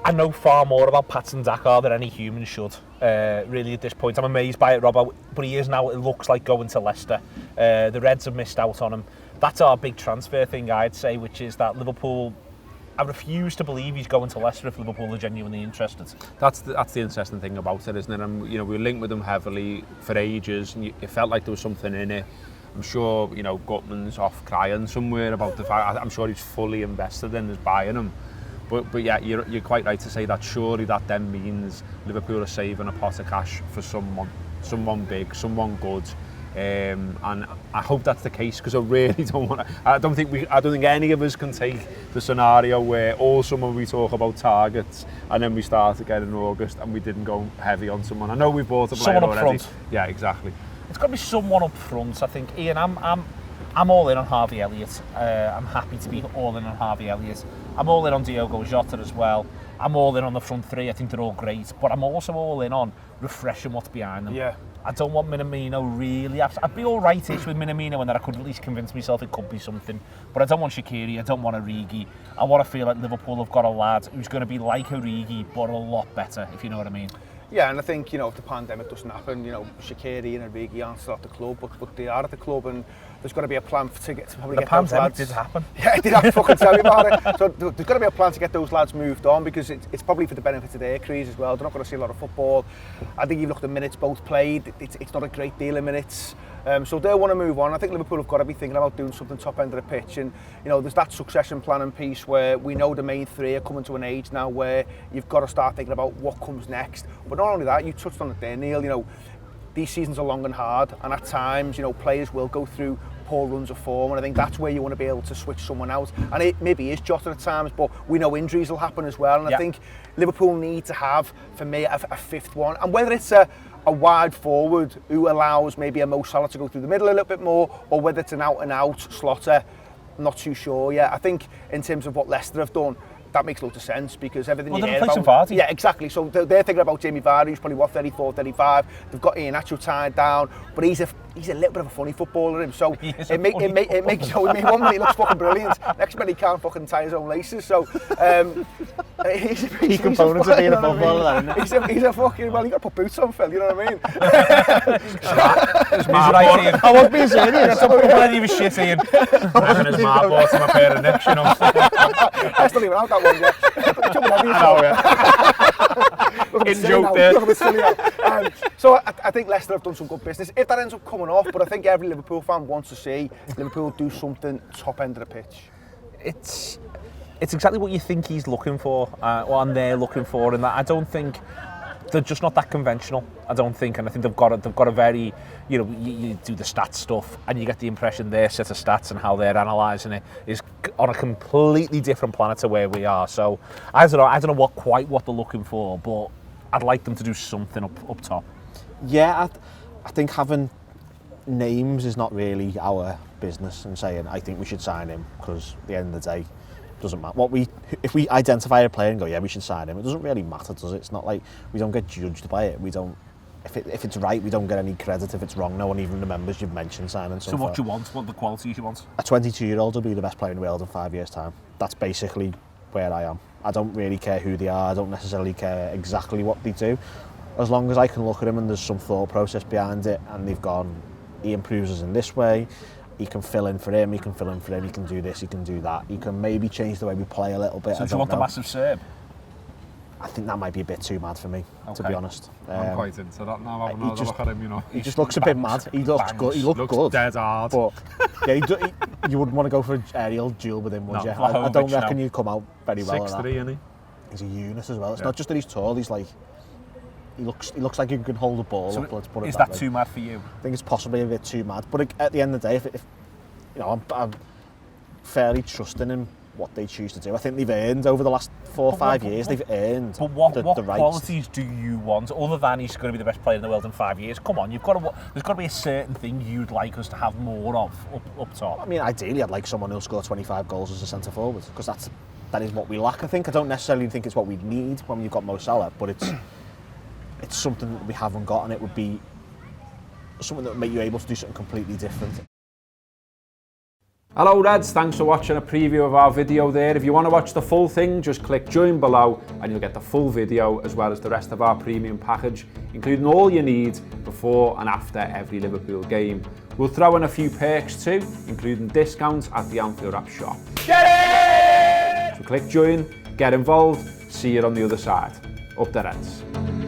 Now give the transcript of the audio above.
I know far more about Patson Daka than any human should, really, at this point. I'm amazed by it, Rob, but he is now, it looks like, going to Leicester. The Reds have missed out on him. That's our big transfer thing, I'd say, which is that Liverpool... I refuse to believe he's going to Leicester if Liverpool are genuinely interested. That's the interesting thing about it, isn't it? And we were linked with him heavily for ages, and it felt like there was something in it. I'm sure, Gutman's off crying somewhere about the fact. I'm sure he's fully invested in us buying him. But yeah, you're quite right to say that. Surely that then means Liverpool are saving a pot of cash for someone big, someone good. And I hope that's the case, because I really don't want to. I don't think any of us can take the scenario where all summer we talk about targets and then we start again in August and we didn't go heavy on someone. I know we bought a player already. Front. Yeah, exactly. It's got to be someone up front. I think, Ian, I'm all in on Harvey Elliott. I'm happy to be all in on Harvey Elliott. I'm all in on Diogo Jota as well. I'm all in on the front three. I think they're all great, but I'm also all in on refreshing what's behind them. Yeah. I don't want Minamino really. I'd be all right-ish with Minamino, and that I could at least convince myself it could be something. But I don't want Shaqiri, I don't want Origi. I want to feel like Liverpool have got a lad who's going to be like Origi, but a lot better, if you know what I mean. Yeah, and I think, if the pandemic doesn't happen, Shaqiri and Origi aren't still at the club, but they are at the club, and there's got to be a plan to get those lads. The pandemic did happen. Yeah, it did have to fucking tell you about it. So there's got to be a plan to get those lads moved on, because it's probably for the benefit of their careers as well. They're not going to see a lot of football. I think you've looked at minutes both played. It's not a great deal of minutes. So they want to move on. I think Liverpool have got to be thinking about doing something top end of the pitch, and there's that succession planning piece where we know the main three are coming to an age now where you've got to start thinking about what comes next. But not only that, you touched on it there, Neil. These seasons are long and hard, and at times players will go through poor runs of form, and I think that's where you want to be able to switch someone out. And it maybe is Jota at times, but we know injuries will happen as well, and I think Liverpool need to have, for me, a fifth one. And whether it's a wide forward who allows maybe a Mo Salah to go through the middle a little bit more, or whether it's an out-and-out slotter, I'm not too sure yet. I think in terms of what Leicester have done, that makes loads of sense, because everything you hear about... Vardy. Yeah, exactly. So they're thinking about Jamie Vardy, who's probably, 34, 35. They've got Iheanacho tied down, but he's a little bit of a funny footballer, him. So it makes... one minute he looks fucking brilliant. Next minute he can't fucking tie his own laces. So he's key components of being a footballer, isn't it? He's a fucking... Well, you got to put boots on, Phil, you know what I mean? He's right, Ian. I wasn't being serious. I'm plenty of shit, Ian. I reckon his ma bought him a pair of Knicks, That's not even out that one yet. In joke there. So I think Leicester have done some good business. If that ends up coming off, but I think every Liverpool fan wants to see Liverpool do something top end of the pitch. It's exactly what you think he's looking for, and they're looking for, and that I don't think they're just not that conventional. I don't think, and I think they've got a very, you do the stats stuff, and you get the impression their set of stats and how they're analysing it is on a completely different planet to where we are. So I don't know what they're looking for, but I'd like them to do something up top. Yeah, I think having names is not really our business, and saying I think we should sign him, because at the end of the day, doesn't matter. If we identify a player and go, yeah, we should sign him, it doesn't really matter, does it? It's not like we don't get judged by it. We don't. If it's right, we don't get any credit. If it's wrong, no one even remembers you've mentioned signing something. So what do you want? What the qualities you want? A 22-year-old will be the best player in the world in 5 years' time. That's basically where I am. I don't really care who they are. I don't necessarily care exactly what they do. As long as I can look at him and there's some thought process behind it, and they've gone, he improves us in this way. He can fill in for him, he can fill in for him, he can do this, he can do that. He can maybe change the way we play a little bit. So do you want the massive Serb? I think that might be a bit too mad for me, to be honest. I'm quite into that now. Having another look at him, He just looks a bit mad. He looks good. He looks good. Dead hard. But yeah, you wouldn't want to go for an aerial duel with him, would you? I don't reckon you'd come out very well. 6'3", isn't he? He's a unit as well. It's not just that he's tall. He's like, he looks like he can hold the ball. So up, let's put it is that that way. too mad for you? I think it's possibly a bit too mad. But at the end of the day, if I'm fairly trusting in what they choose to do. I think they've earned over the last 4 or 5 years. They've earned But what the rights. qualities do you want, other than he's going to be the best player in the world in 5 years? Come on, there's got to be a certain thing you'd like us to have more of up top. I mean, ideally, I'd like someone who'll score 25 goals as a centre forward, because that is what we lack. I think I don't necessarily think it's what we need when you've got Mo Salah, but it's something that we haven't got, and it would be something that would make you able to do something completely different. Hello Reds, thanks for watching a preview of our video there. If you want to watch the full thing, just click join below and you'll get the full video as well as the rest of our premium package, including all you need before and after every Liverpool game. We'll throw in a few perks too, including discounts at the Anfield Wrap shop. Get it! So click join, get involved, see you on the other side. Up the Reds.